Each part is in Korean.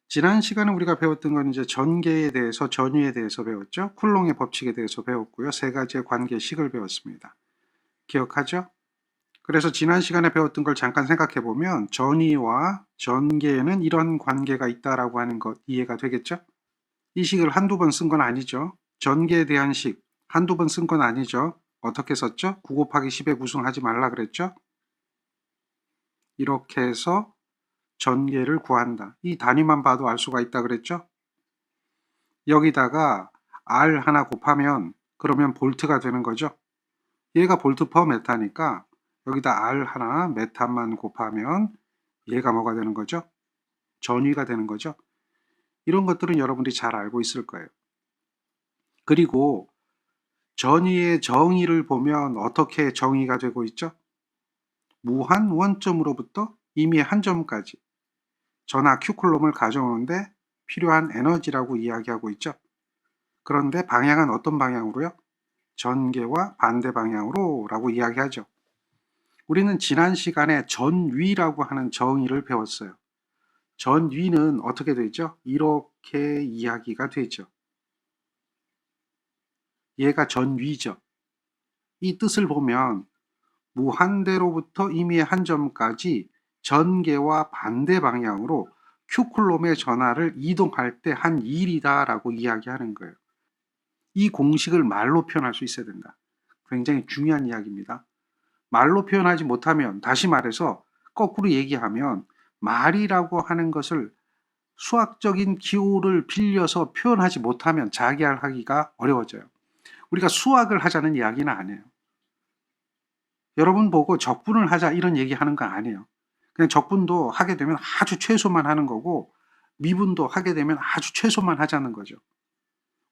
지난 시간에 우리가 배웠던 건 이제 전개에 대해서, 전위에 대해서 배웠죠. 쿨롱의 법칙에 대해서 배웠고요. 세 가지의 관계식을 배웠습니다. 기억하죠? 그래서 지난 시간에 배웠던 걸 잠깐 생각해 보면 전위와 전개에는 이런 관계가 있다라고 하는 것 이해가 되겠죠? 이 식을 한두 번 쓴 건 아니죠. 전개에 대한 식 한두 번 쓴 건 아니죠. 어떻게 썼죠? 9 곱하기 10에 구성하지 말라 그랬죠? 이렇게 해서 전개를 구한다. 이 단위만 봐도 알 수가 있다 그랬죠? 여기다가 R 하나 곱하면 그러면 볼트가 되는 거죠. 얘가 볼트 퍼 메타니까 여기다 R 하나 메타만 곱하면 얘가 뭐가 되는 거죠? 전위가 되는 거죠. 이런 것들은 여러분들이 잘 알고 있을 거예요. 그리고 전위의 정의를 보면 어떻게 정의가 되고 있죠? 무한 원점으로부터 이미 한 점까지 전하 Q쿨롬을 가져오는데 필요한 에너지라고 이야기하고 있죠. 그런데 방향은 어떤 방향으로요? 전개와 반대 방향으로 라고 이야기하죠. 우리는 지난 시간에 전위라고 하는 정의를 배웠어요. 전위는 어떻게 되죠? 이렇게 이야기가 되죠. 얘가 전위죠. 이 뜻을 보면 무한대로부터 임의의 한 점까지 전개와 반대 방향으로 Q쿨롬의 전하를 이동할 때 한 일이다 라고 이야기하는 거예요. 이 공식을 말로 표현할 수 있어야 된다. 굉장히 중요한 이야기입니다. 말로 표현하지 못하면, 다시 말해서 거꾸로 얘기하면 말이라고 하는 것을 수학적인 기호를 빌려서 표현하지 못하면 자기하기가 어려워져요. 우리가 수학을 하자는 이야기는 아니에요. 여러분 보고 적분을 하자 이런 얘기하는 거 아니에요. 그냥 적분도 하게 되면 아주 최소만 하는 거고 미분도 하게 되면 아주 최소만 하자는 거죠.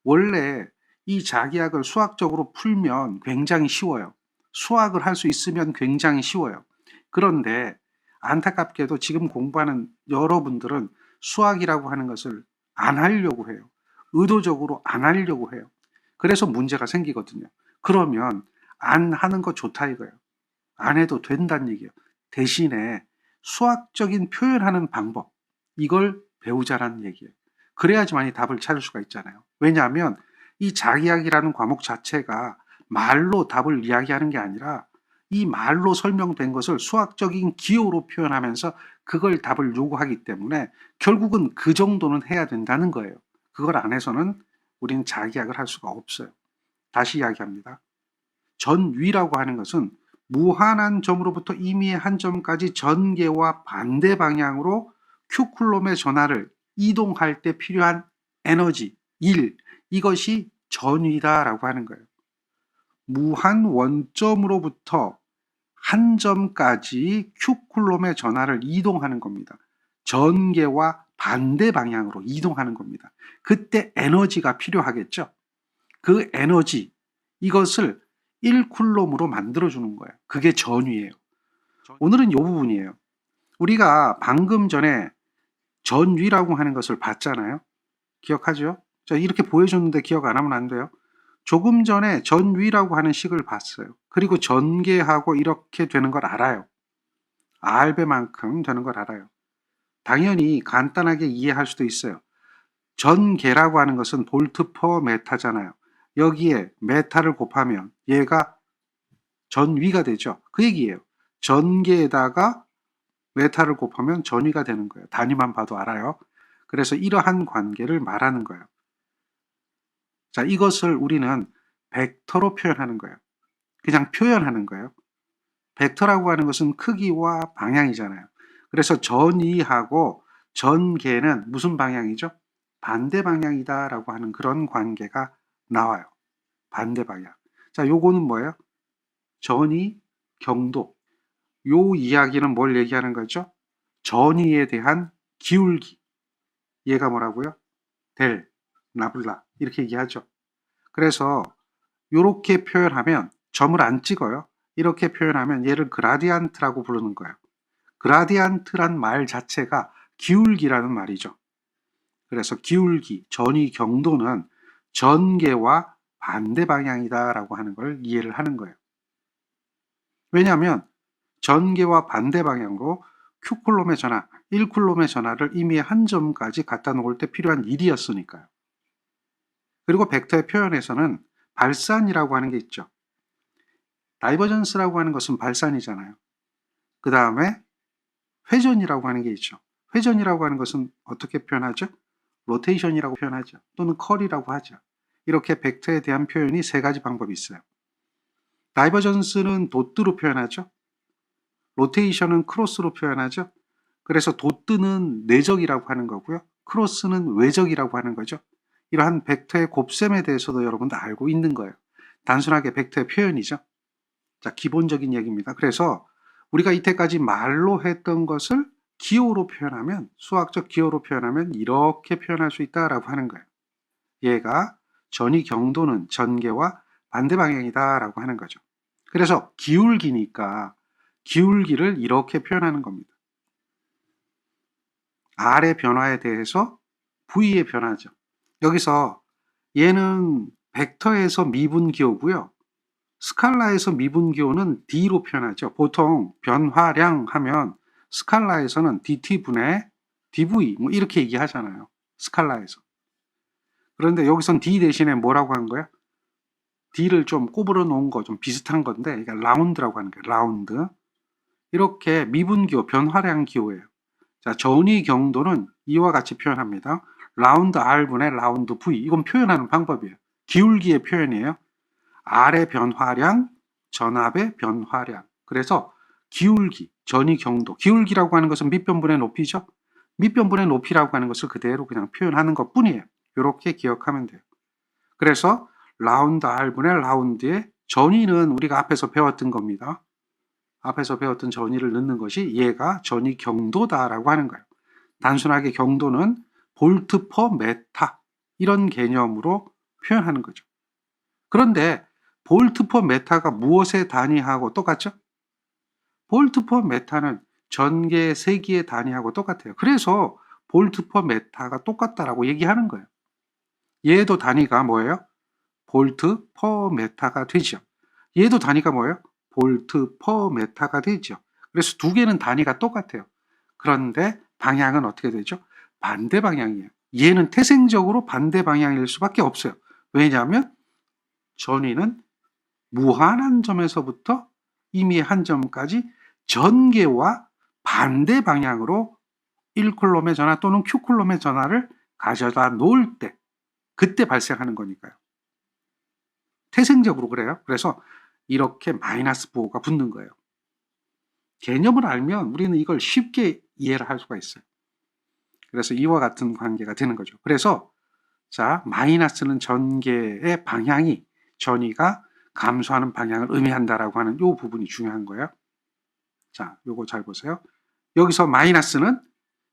원래 이 자기학을 수학적으로 풀면 굉장히 쉬워요. 수학을 할 수 있으면 굉장히 쉬워요. 그런데 안타깝게도 지금 공부하는 여러분들은 수학이라고 하는 것을 안 하려고 해요. 의도적으로 안 하려고 해요. 그래서 문제가 생기거든요. 그러면 안 하는 거 좋다 이거예요. 안 해도 된다는 얘기예요. 대신에 수학적인 표현하는 방법, 이걸 배우자라는 얘기예요. 그래야지만이 답을 찾을 수가 있잖아요. 왜냐하면 이 자기학이라는 과목 자체가 말로 답을 이야기하는 게 아니라 이 말로 설명된 것을 수학적인 기호로 표현하면서 그걸 답을 요구하기 때문에 결국은 그 정도는 해야 된다는 거예요. 그걸 안 해서는 우리는 자기학을 할 수가 없어요. 다시 이야기합니다. 전위라고 하는 것은 무한한 점으로부터 임의의 한 점까지 전개와 반대 방향으로 Q쿨롬의 전하를 이동할 때 필요한 에너지, 일, 이것이 전위다라고 하는 거예요. 무한 원점으로부터 한 점까지 Q쿨롬의 전하를 이동하는 겁니다. 전개와 반대 방향으로 이동하는 겁니다. 그때 에너지가 필요하겠죠. 그 에너지, 이것을 1쿨롬으로 만들어주는 거예요. 그게 전위예요. 오늘은 이 부분이에요. 우리가 방금 전에 전위라고 하는 것을 봤잖아요. 기억하죠? 자, 이렇게 보여줬는데 기억 안 하면 안 돼요. 조금 전에 전위라고 하는 식을 봤어요. 그리고 전개하고 이렇게 되는 걸 알아요. R배만큼 되는 걸 알아요. 당연히 간단하게 이해할 수도 있어요. 전개라고 하는 것은 볼트 퍼 메타잖아요. 여기에 메타를 곱하면 얘가 전위가 되죠. 그 얘기예요. 전개에다가 메타를 곱하면 전위가 되는 거예요. 단위만 봐도 알아요. 그래서 이러한 관계를 말하는 거예요. 자, 이것을 우리는 벡터로 표현하는 거예요. 그냥 표현하는 거예요. 벡터라고 하는 것은 크기와 방향이잖아요. 그래서 전위하고 전개는 무슨 방향이죠? 반대 방향이다라고 하는 그런 관계가 나와요. 반대 방향. 자, 요거는 뭐예요? 전위, 경도. 요 이야기는 뭘 얘기하는 거죠? 전위에 대한 기울기. 얘가 뭐라고요? 델, 나블라 이렇게 얘기하죠. 그래서 이렇게 표현하면 점을 안 찍어요. 이렇게 표현하면 얘를 그라디안트라고 부르는 거예요. 그라디안트란 말 자체가 기울기라는 말이죠. 그래서 기울기, 전위, 경도는 전개와 반대 방향이다라고 하는 걸 이해를 하는 거예요. 왜냐하면 전개와 반대 방향으로 Q쿨롬의 전하, 1쿨롬의 전하를 이미 한 점까지 갖다 놓을 때 필요한 일이었으니까요. 그리고 벡터의 표현에서는 발산이라고 하는 게 있죠. 다이버전스라고 하는 것은 발산이잖아요. 그 다음에 회전이라고 하는 게 있죠. 회전이라고 하는 것은 어떻게 표현하죠? 로테이션이라고 표현하죠. 또는 컬이라고 하죠. 이렇게 벡터에 대한 표현이 세 가지 방법이 있어요. 다이버전스는 도트로 표현하죠. 로테이션은 크로스로 표현하죠. 그래서 도트는 내적이라고 하는 거고요. 크로스는 외적이라고 하는 거죠. 이러한 벡터의 곱셈에 대해서도 여러분도 알고 있는 거예요. 단순하게 벡터의 표현이죠. 자, 기본적인 얘기입니다. 그래서 우리가 이때까지 말로 했던 것을 기호로 표현하면, 수학적 기호로 표현하면 이렇게 표현할 수 있다라고 하는 거예요. 얘가 전이 경도는 전개와 반대 방향이다라고 하는 거죠. 그래서 기울기니까 기울기를 이렇게 표현하는 겁니다. R의 변화에 대해서 V의 변화죠. 여기서 얘는 벡터에서 미분 기호고요. 스칼라에서 미분 기호는 D로 표현하죠. 보통 변화량 하면 스칼라에서는 DT분의 DV 뭐 이렇게 얘기하잖아요. 스칼라에서. 그런데 여기선 D 대신에 뭐라고 하는 거야? D를 좀 꼬부러 놓은 거 좀 비슷한 건데 그러니까 라운드라고 하는 거예요. 라운드. 이렇게 미분 기호, 변화량 기호예요. 자, 전위 경도는 이와 같이 표현합니다. 라운드 R분의 라운드 V. 이건 표현하는 방법이에요. 기울기의 표현이에요. R의 변화량, 전압의 변화량. 그래서 기울기, 전위 경도. 기울기라고 하는 것은 밑변분의 높이죠. 밑변분의 높이라고 하는 것을 그대로 그냥 표현하는 것 뿐이에요. 이렇게 기억하면 돼요. 그래서 라운드 R분의 라운드의 전위는 우리가 앞에서 배웠던 겁니다. 앞에서 배웠던 전위를 넣는 것이 얘가 전위 경도다라고 하는 거예요. 단순하게 경도는 볼트 퍼 메타 이런 개념으로 표현하는 거죠. 그런데 볼트 퍼 메타가 무엇의 단위하고 똑같죠? 볼트 퍼 메타는 전개 세기의 단위하고 똑같아요. 그래서 볼트 퍼 메타가 똑같다라고 얘기하는 거예요. 얘도 단위가 뭐예요? 볼트 퍼 메타가 되죠. 얘도 단위가 뭐예요? 볼트 퍼 메타가 되죠. 그래서 두 개는 단위가 똑같아요. 그런데 방향은 어떻게 되죠? 반대 방향이에요. 얘는 태생적으로 반대 방향일 수밖에 없어요. 왜냐하면 전위는 무한한 점에서부터 이미 한 점까지 전개와 반대 방향으로 1쿨롬의 전하 또는 Q쿨롬의 전하를 가져다 놓을 때 그때 발생하는 거니까요. 태생적으로 그래요. 그래서 이렇게 마이너스 부호가 붙는 거예요. 개념을 알면 우리는 이걸 쉽게 이해를 할 수가 있어요. 그래서 이와 같은 관계가 되는 거죠. 그래서 자, 마이너스는 전개의 방향이 전위가 감소하는 방향을 의미한다라고 하는 이 부분이 중요한 거예요. 자, 요거 잘 보세요. 여기서 마이너스는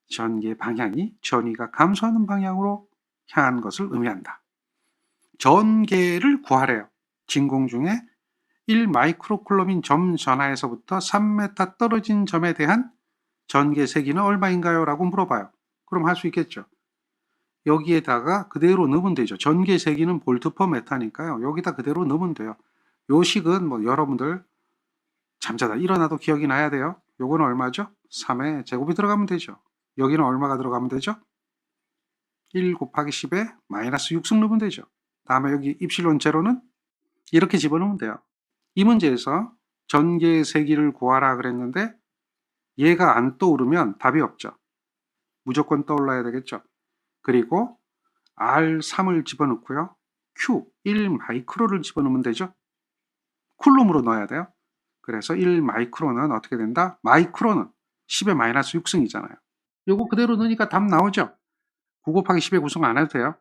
전개 방향이 전위가 감소하는 방향으로 향한 것을 의미한다. 전개를 구하래요. 진공 중에 1 마이크로쿨롬인 점 전하에서부터 3m 떨어진 점에 대한 전개 세기는 얼마인가요? 라고 물어봐요. 그럼 할 수 있겠죠. 여기에다가 그대로 넣으면 되죠. 전개 세기는 볼트 퍼 메타니까요. 여기다 그대로 넣으면 돼요. 요 식은 뭐 여러분들 잠자다 일어나도 기억이 나야 돼요. 요거는 얼마죠? 3의 제곱이 들어가면 되죠. 여기는 얼마가 들어가면 되죠? 1 곱하기 10에 마이너스 6승 넣으면 되죠. 다음에 여기 입실론 제로는 이렇게 집어넣으면 돼요. 이 문제에서 전개 세기를 구하라 그랬는데 얘가 안 떠오르면 답이 없죠. 무조건 떠올라야 되겠죠. 그리고 R3을 집어넣고요. Q 1 마이크로를 집어넣으면 되죠. 쿨롬으로 넣어야 돼요. 그래서 1 마이크로는 어떻게 된다? 마이크로는 10의 마이너스 6승이잖아요. 요거 그대로 넣으니까 답 나오죠. 9 곱하기 10의 구성 안 해도 돼요.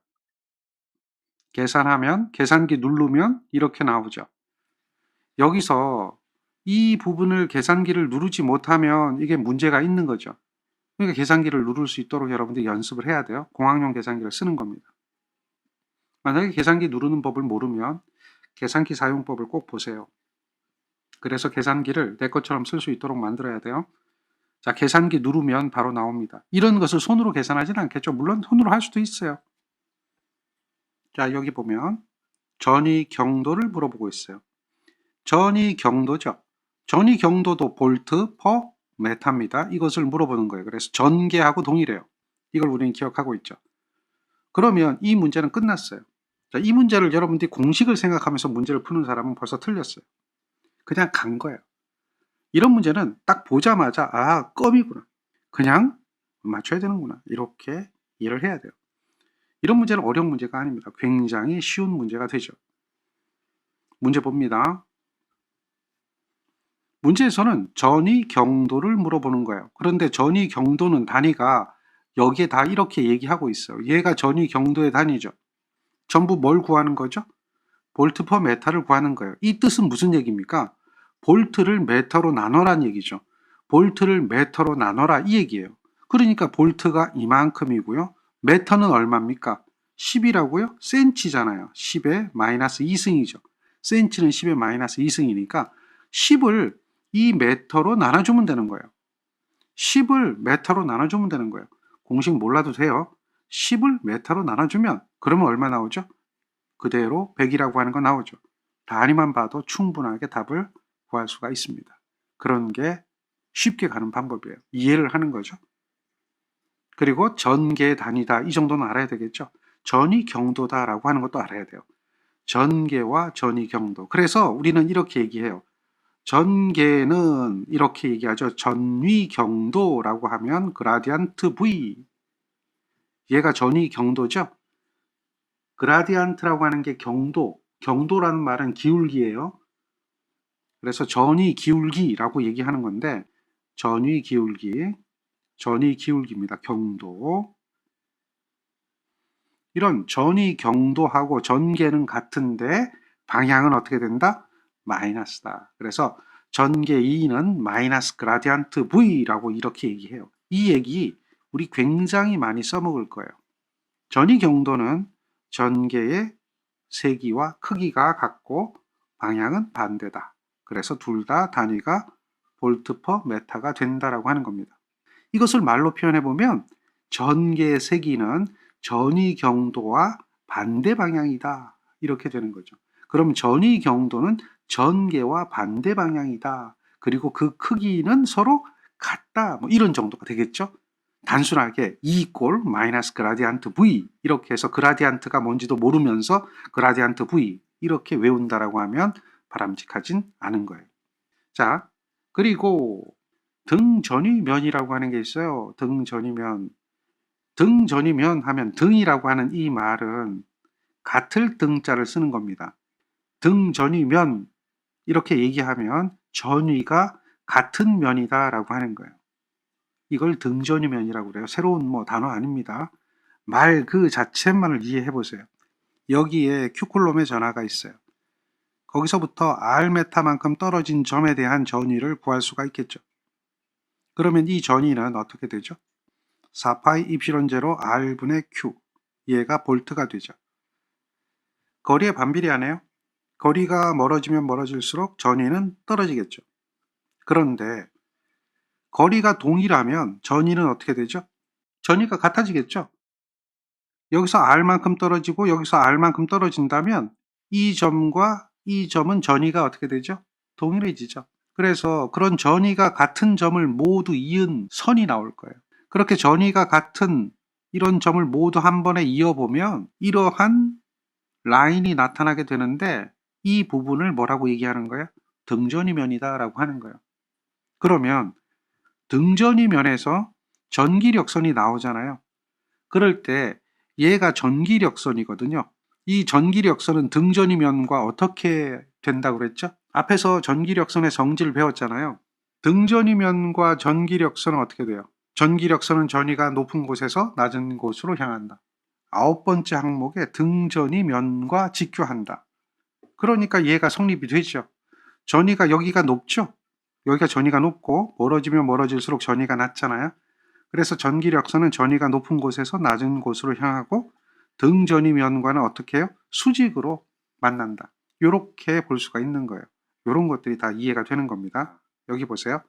계산하면 계산기 누르면 이렇게 나오죠. 여기서 이 부분을 계산기를 누르지 못하면 이게 문제가 있는 거죠. 그러니까 계산기를 누를 수 있도록 여러분들이 연습을 해야 돼요. 공학용 계산기를 쓰는 겁니다. 만약에 계산기 누르는 법을 모르면 계산기 사용법을 꼭 보세요. 그래서 계산기를 내 것처럼 쓸 수 있도록 만들어야 돼요. 자, 계산기 누르면 바로 나옵니다. 이런 것을 손으로 계산하지는 않겠죠. 물론 손으로 할 수도 있어요. 자, 여기 보면 전위 경도를 물어보고 있어요. 전위 경도죠. 전위 경도도 볼트 퍼 메타입니다. 이것을 물어보는 거예요. 그래서 전개하고 동일해요. 이걸 우리는 기억하고 있죠. 그러면 이 문제는 끝났어요. 자, 이 문제를 여러분들이 공식을 생각하면서 문제를 푸는 사람은 벌써 틀렸어요. 그냥 간 거예요. 이런 문제는 딱 보자마자 아, 껌이구나. 그냥 맞춰야 되는구나. 이렇게 이해를 해야 돼요. 이런 문제는 어려운 문제가 아닙니다. 굉장히 쉬운 문제가 되죠. 문제 봅니다. 문제에서는 전위 경도를 물어보는 거예요. 그런데 전위 경도는 단위가 여기에 다 이렇게 얘기하고 있어요. 얘가 전위 경도의 단위죠. 전부 뭘 구하는 거죠? 볼트 퍼 메타를 구하는 거예요. 이 뜻은 무슨 얘기입니까? 볼트를 메터로 나눠란 얘기죠. 볼트를 메터로 나눠라 이 얘기예요. 그러니까 볼트가 이만큼이고요. 메터는 얼마입니까? 10이라고요? 센치잖아요. 10의 마이너스 2승이죠. 센치는 10의 마이너스 2승이니까 10을 이 메터로 나눠주면 되는 거예요. 10을 메터로 나눠주면 되는 거예요. 공식 몰라도 돼요. 10을 메터로 나눠주면 그러면 얼마 나오죠? 그대로 100이라고 하는 거 나오죠. 단위만 봐도 충분하게 답을 구할 수가 있습니다. 그런 게 쉽게 가는 방법이에요. 이해를 하는 거죠. 그리고 전개 단위다 이 정도는 알아야 되겠죠. 전위 경도다라고 하는 것도 알아야 돼요. 전개와 전위 경도. 그래서 우리는 이렇게 얘기해요. 전개는 이렇게 얘기하죠. 전위 경도라고 하면 그라디안트 V. 얘가 전위 경도죠. 그라디안트라고 하는 게 경도. 경도라는 말은 기울기예요. 그래서 전위 기울기라고 얘기하는 건데 전위 기울기입니다. 경도. 이런 전위 경도하고 전개는 같은데 방향은 어떻게 된다? 마이너스다. 그래서 전개 2는 마이너스 그라디안트 V라고 이렇게 얘기해요. 이 얘기 우리 굉장히 많이 써먹을 거예요. 전위 경도는 전개의 세기와 크기가 같고 방향은 반대다. 그래서 둘 다 단위가 볼트 퍼 메타가 된다라고 하는 겁니다. 이것을 말로 표현해 보면 전개의 세기는 전위 경도와 반대 방향이다. 이렇게 되는 거죠. 그럼 전위 경도는 전개와 반대 방향이다. 그리고 그 크기는 서로 같다. 뭐 이런 정도가 되겠죠. 단순하게 2 꼴 마이너스 그라디안트 V 이렇게 해서 그라디안트가 뭔지도 모르면서 그라디안트 V 이렇게 외운다라고 하면 바람직하진 않은 거예요. 자, 그리고 등전위면이라고 하는 게 있어요. 등전위면. 등전위면 하면 등이라고 하는 이 말은 같을 등자를 쓰는 겁니다. 등전위면 이렇게 얘기하면 전위가 같은 면이다 라고 하는 거예요. 이걸 등전위면이라고 그래요. 새로운 단어 아닙니다. 말 그 자체만을 이해해 보세요. 여기에 큐쿨롬의 전하가 있어요. 거기서부터 R메타만큼 떨어진 점에 대한 전위를 구할 수가 있겠죠. 그러면 이 전위는 어떻게 되죠? 4파이 입실론 제로 R분의 Q 얘가 볼트가 되죠. 거리에 반비례하네요. 거리가 멀어지면 멀어질수록 전위는 떨어지겠죠. 그런데 거리가 동일하면 전위는 어떻게 되죠? 전위가 같아지겠죠. 여기서 R만큼 떨어지고 여기서 R만큼 떨어진다면 이 점과 이 점은 전위가 어떻게 되죠? 동일해지죠. 그래서 그런 전위가 같은 점을 모두 이은 선이 나올 거예요. 그렇게 전위가 같은 이런 점을 모두 한 번에 이어보면 이러한 라인이 나타나게 되는데 이 부분을 뭐라고 얘기하는 거예요? 등전위면이다 라고 하는 거예요. 그러면 등전위면에서 전기력선이 나오잖아요. 그럴 때 얘가 전기력선이거든요. 이 전기력선은 등전위면과 어떻게 된다고 그랬죠? 앞에서 전기력선의 성질을 배웠잖아요. 등전위면과 전기력선은 어떻게 돼요? 전기력선은 전위가 높은 곳에서 낮은 곳으로 향한다. 9번째 항목에 등전위면과 직교한다. 그러니까 얘가 성립이 되죠. 전위가 여기가 높죠? 여기가 전위가 높고 멀어지면 멀어질수록 전위가 낮잖아요. 그래서 전기력선은 전위가 높은 곳에서 낮은 곳으로 향하고 등전위면과는 어떻게 해요? 수직으로 만난다. 이렇게 볼 수가 있는 거예요. 이런 것들이 다 이해가 되는 겁니다. 여기 보세요.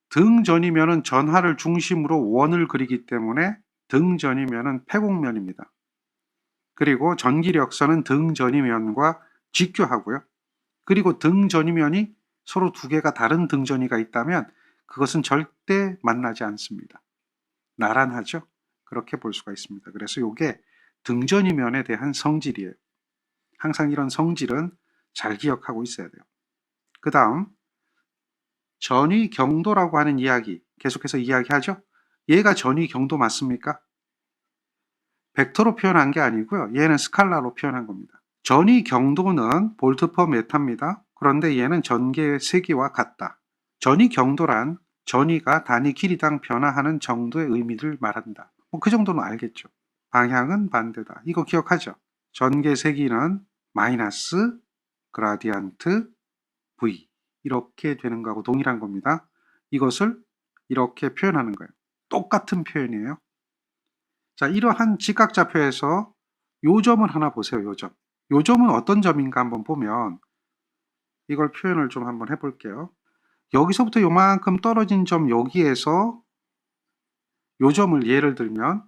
등전위면은 전하를 중심으로 원을 그리기 때문에 등전위면은 패곡면입니다. 그리고 전기력선은 등전위면과 직교하고요. 그리고 등전위면이 서로 두 개가 다른 등전위가 있다면 그것은 절대 만나지 않습니다. 나란하죠? 그렇게 볼 수가 있습니다. 그래서 이게 등전이면에 대한 성질이에요. 항상 이런 성질은 잘 기억하고 있어야 돼요. 그 다음 전위경도라고 하는 이야기 계속해서 이야기하죠. 얘가 전위경도 맞습니까? 벡터로 표현한 게 아니고요. 얘는 스칼라로 표현한 겁니다. 전위경도는 볼트 퍼 메타입니다. 그런데 얘는 전개의 세기와 같다. 전위경도란 전위가 단위 길이당 변화하는 정도의 의미를 말한다. 그 정도는 알겠죠. 방향은 반대다. 이거 기억하죠. 전개 세기는 마이너스 그라디안트 V 이렇게 되는 거하고 동일한 겁니다. 이것을 이렇게 표현하는 거예요. 똑같은 표현이에요. 자, 이러한 직각좌표에서 요점을 하나 보세요. 요점. 요점은 어떤 점인가 한번 보면 이걸 표현을 좀 한번 해볼게요. 여기서부터 요만큼 떨어진 점 여기에서 요점을 예를 들면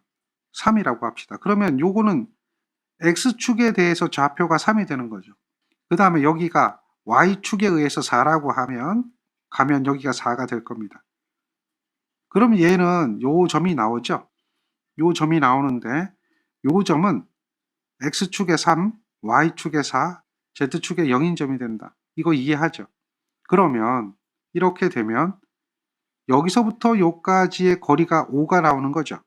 3이라고 합시다. 그러면 요거는 X축에 대해서 좌표가 3이 되는 거죠. 그 다음에 여기가 Y축에 의해서 4라고 가면 여기가 4가 될 겁니다. 그럼 얘는 요 점이 나오죠. 요 점이 나오는데 요 점은 X축에 3, Y축에 4, Z축에 0인 점이 된다. 이거 이해하죠? 그러면 이렇게 되면 여기서부터 여기까지의 거리가 5가 나오는 거죠.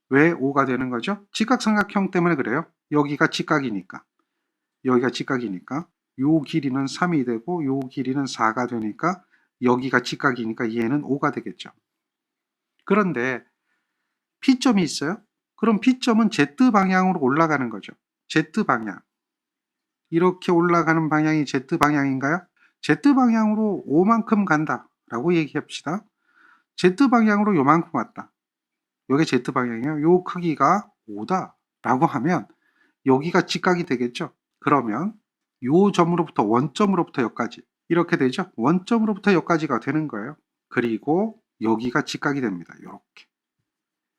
왜 5가 되는 거죠? 직각삼각형 때문에 그래요. 여기가 직각이니까. 여기가 직각이니까. 요 길이는 3이 되고 요 길이는 4가 되니까 여기가 직각이니까 얘는 5가 되겠죠. 그런데 P점이 있어요. 그럼 P점은 Z방향으로 올라가는 거죠. Z방향. 이렇게 올라가는 방향이 Z방향인가요? Z방향으로 5만큼 간다 라고 얘기합시다. Z방향으로 요만큼 왔다. 요게 Z방향이에요. 요 크기가 5다 라고 하면 여기가 직각이 되겠죠. 그러면 요 점으로부터 원점으로부터 여기까지 이렇게 되죠. 원점으로부터 여기까지가 되는 거예요. 그리고 여기가 직각이 됩니다. 이렇게.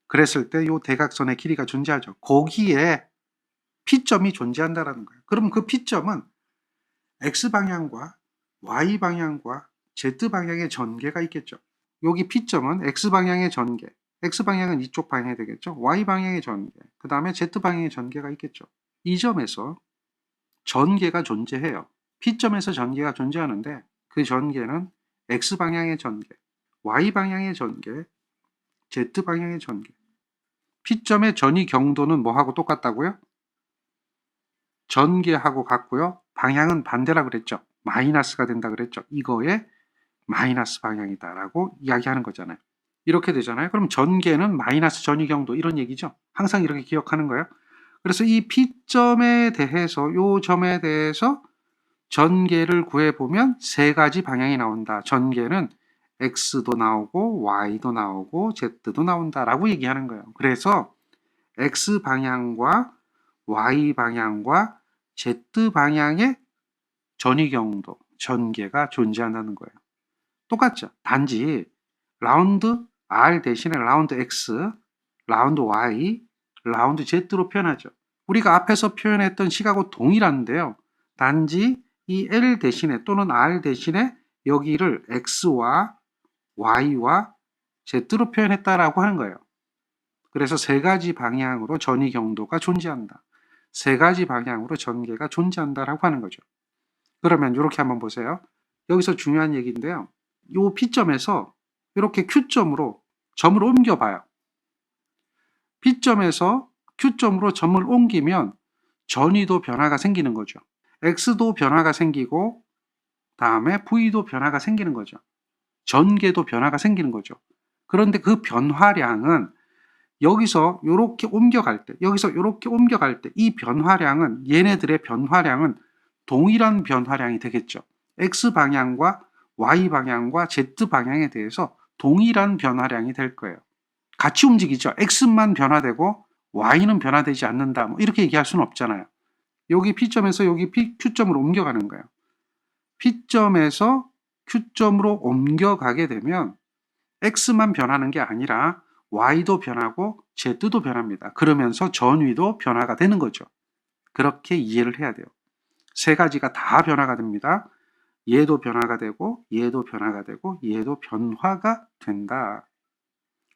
그랬을 때 요 대각선의 길이가 존재하죠. 거기에 P점이 존재한다라는 거예요. 그럼 그 P점은 X방향과 Y방향과 Z방향의 전개가 있겠죠. 여기 P점은 X방향의 전개, X방향은 이쪽 방향이 되겠죠. Y방향의 전개, 그 다음에 Z방향의 전개가 있겠죠. 이 점에서 전개가 존재해요. P점에서 전개가 존재하는데 그 전개는 X방향의 전개, Y방향의 전개, Z방향의 전개. P점의 전위 경도는 뭐하고 똑같다고요? 전개하고 같고요. 방향은 반대라 그랬죠. 마이너스가 된다 그랬죠. 이거의 마이너스 방향이다라고 이야기하는 거잖아요. 이렇게 되잖아요. 그럼 전개는 마이너스 전위 경도 이런 얘기죠. 항상 이렇게 기억하는 거예요. 그래서 이 P점에 대해서 요 점에 대해서 전개를 구해보면 세 가지 방향이 나온다. 전개는 X도 나오고 Y도 나오고 Z도 나온다라고 얘기하는 거예요. 그래서 X 방향과 Y 방향과 Z 방향의 전위 경도, 전개가 존재한다는 거예요. 똑같죠. 단지 라운드 R 대신에 라운드 X, 라운드 Y, 라운드 Z로 표현하죠. 우리가 앞에서 표현했던 식하고 동일한데요. 단지 이 L 대신에 또는 R 대신에 여기를 X와 Y와 Z로 표현했다라고 하는 거예요. 그래서 세 가지 방향으로 전위 경도가 존재한다. 세 가지 방향으로 전개가 존재한다라고 하는 거죠. 그러면 이렇게 한번 보세요. 여기서 중요한 얘기인데요. 이 P점에서 이렇게 Q점으로 점을 옮겨봐요. P점에서 Q점으로 점을 옮기면 전위도 변화가 생기는 거죠. X도 변화가 생기고 다음에 V도 변화가 생기는 거죠. 전개도 변화가 생기는 거죠. 그런데 그 변화량은 여기서 이렇게 옮겨갈 때, 여기서 이렇게 옮겨갈 때 이 변화량은 얘네들의 변화량은 동일한 변화량이 되겠죠. X방향과 Y방향과 Z방향에 대해서 동일한 변화량이 될 거예요. 같이 움직이죠. X만 변화되고 Y는 변화되지 않는다. 뭐 이렇게 얘기할 수는 없잖아요. 여기 P점에서 여기 Q점으로 옮겨가는 거예요. P점에서 Q점으로 옮겨가게 되면 X만 변하는 게 아니라 Y도 변하고 Z도 변합니다. 그러면서 전위도 변화가 되는 거죠. 그렇게 이해를 해야 돼요. 세 가지가 다 변화가 됩니다. 얘도 변화가 되고 얘도 변화가 되고 얘도 변화가 된다.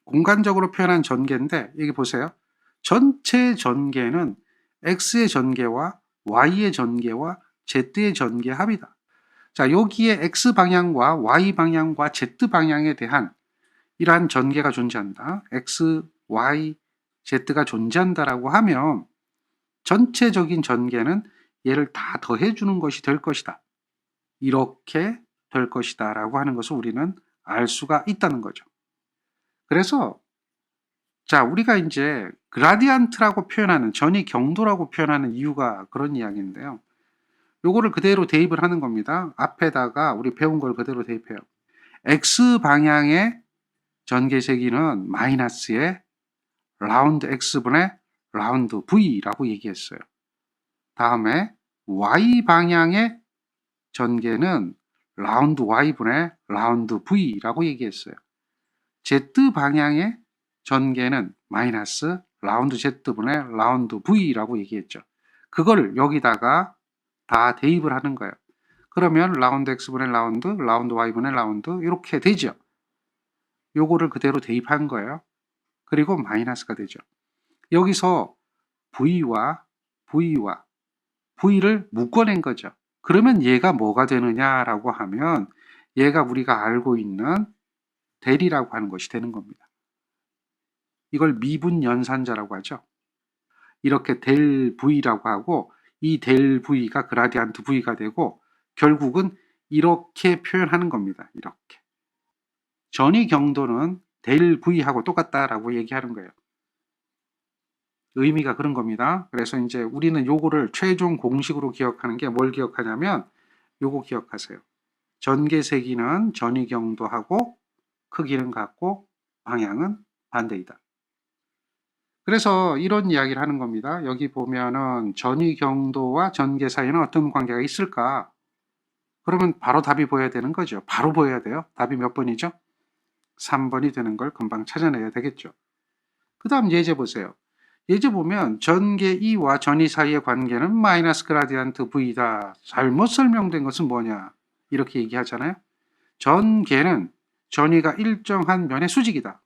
공간적으로 표현한 전개인데 여기 보세요. 전체 전개는 x의 전개와 y의 전개와 z의 전개 합이다. 자, 여기에 x 방향과 y 방향과 z 방향에 대한 이러한 전개가 존재한다. x, y, z가 존재한다라고 하면 전체적인 전개는 얘를 다 더해주는 것이 될 것이다. 이렇게 될 것이다 라고 하는 것을 우리는 알 수가 있다는 거죠. 그래서 자, 우리가 이제 그라디안트라고 표현하는 전이 경도라고 표현하는 이유가 그런 이야기인데요. 요거를 그대로 대입을 하는 겁니다. 앞에다가 우리 배운 걸 그대로 대입해요. x 방향의 전개세기는 마이너스의 라운드 x분의 라운드 v라고 얘기했어요. 다음에 y 방향의 전개는 라운드 y분의 라운드 v라고 얘기했어요. z 방향의 전개는 마이너스 라운드 z분의 라운드 v라고 얘기했죠. 그걸 여기다가 다 대입을 하는 거예요. 그러면 라운드 x분의 라운드, 라운드 y분의 라운드 이렇게 되죠. 요거를 그대로 대입한 거예요. 그리고 마이너스가 되죠. 여기서 v와 v를 묶어낸 거죠. 그러면 얘가 뭐가 되느냐라고 하면 얘가 우리가 알고 있는 델이라고 하는 것이 되는 겁니다. 이걸 미분 연산자라고 하죠. 이렇게 델 V라고 하고 이 델 V가 그라디안트 V가 되고 결국은 이렇게 표현하는 겁니다. 이렇게. 전위 경도는 델 V하고 똑같다라고 얘기하는 거예요. 의미가 그런 겁니다. 그래서 이제 우리는 요거를 최종 공식으로 기억하는 게 뭘 기억하냐면 요거 기억하세요. 전개세기는 전위 경도하고 크기는 같고 방향은 반대이다. 그래서 이런 이야기를 하는 겁니다. 여기 보면은 전위 경도와 전개 사이에는 어떤 관계가 있을까? 그러면 바로 답이 보여야 되는 거죠. 바로 보여야 돼요. 답이 몇 번이죠? 3번이 되는 걸 금방 찾아내야 되겠죠. 그 다음 예제 보세요. 예제 보면 전개 E와 전위 사이의 관계는 마이너스 그라디안트 V다. 잘못 설명된 것은 뭐냐? 이렇게 얘기하잖아요. 전개는 전위가 일정한 면의 수직이다.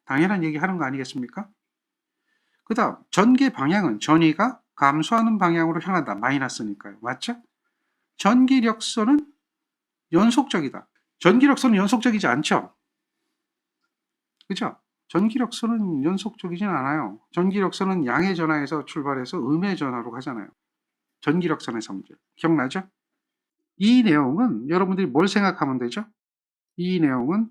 당연한 얘기 하는 거 아니겠습니까? 그 다음 전개 방향은 전위가 감소하는 방향으로 향한다. 마이너스니까요. 맞죠? 전기력선은 연속적이다. 전기력선은 연속적이지 않죠? 그죠? 전기력선은 연속적이진 않아요. 전기력선은 양의 전하에서 출발해서 음의 전하로 가잖아요. 전기력선의 성질. 기억나죠? 이 내용은 여러분들이 뭘 생각하면 되죠? 이 내용은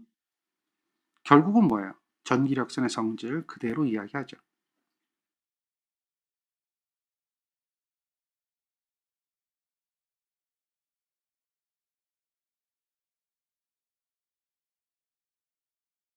결국은 뭐예요? 전기력선의 성질 그대로 이야기하죠.